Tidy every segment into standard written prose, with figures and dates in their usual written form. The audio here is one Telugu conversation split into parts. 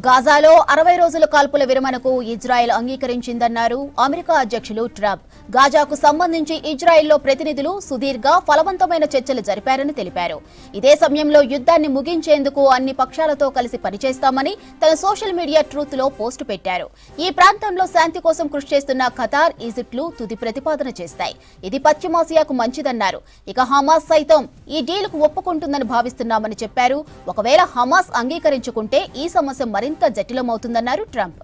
గాజాలో 60 రోజుల కాల్పుల విరమణకు ఇజ్రాయెల్ అంగీకరించిందన్నారు అమెరికా అధ్యక్షులు ట్రంప్. గాజాకు సంబంధించి ఇజ్రాయెల్లో ప్రతినిధులు సుదీర్ఘ ఫలవంతమైన చర్చలు జరిపారని తెలిపారు. ఇదే సమయంలో యుద్ధాన్ని ముగించేందుకు అన్ని పక్షాలతో కలిసి పనిచేస్తామని తన సోషల్ మీడియా ట్రూత్ లో పోస్టు పెట్టారు. ఈ ప్రాంతంలో శాంతి కోసం కృషి చేస్తున్న ఖతార్, ఈజిప్ట్లు తుది ప్రతిపాదన చేస్తాయి. ఇది పశ్చిమాసియాకు మంచిదన్నారు. ఇక హమాస్ సైతం ఈ డీల్కు ఒప్పుకుంటుందని భావిస్తున్నామని చెప్పారు. ఒకవేళ హమాస్ అంగీకరించుకుంటే ఈ సమస్య మరింత జటిలమవుతుందన్నారు ట్రంప్.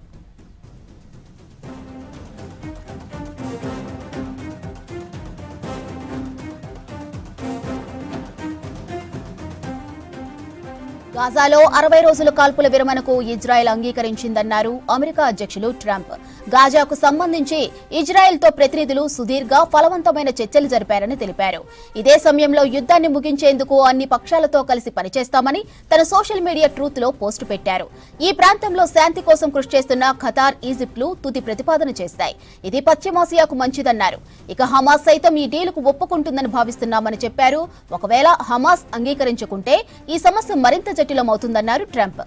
గాజాలో 60 రోజుల కాల్పుల విరమణకు ఇజ్రాయెల్ అంగీకరించిందన్నారు అమెరికా అధ్యక్షులు ట్రంప్. గాజాకు సంబంధించి ఇజ్రాయెల్తో ప్రతినిధులు సుదీర్ఘ ఫలవంతమైన చర్చలు జరిపారని తెలిపారు. ఇదే సమయంలో యుద్ధాన్ని ముగించేందుకు అన్ని పక్షాలతో కలిసి పనిచేస్తామని తన సోషల్ మీడియా ట్రూత్ లో పోస్టు పెట్టారు. ఈ ప్రాంతంలో శాంతి కోసం కృషి చేస్తున్న ఖతార్, ఈజిప్ట్లు తుది ప్రతిపాదన చేస్తాయి. ఇది పశ్చిమాసియాకు మంచిదన్నారు. ఇక హమాస్ సైతం ఈ డీలుకు ఒప్పుకుంటుందని భావిస్తున్నామని చెప్పారు. ఒకవేళ హమాస్ అంగీకరించుకుంటే ఈ సమస్య మరింత జటిలమవుతుందన్నారు ట్రంప్.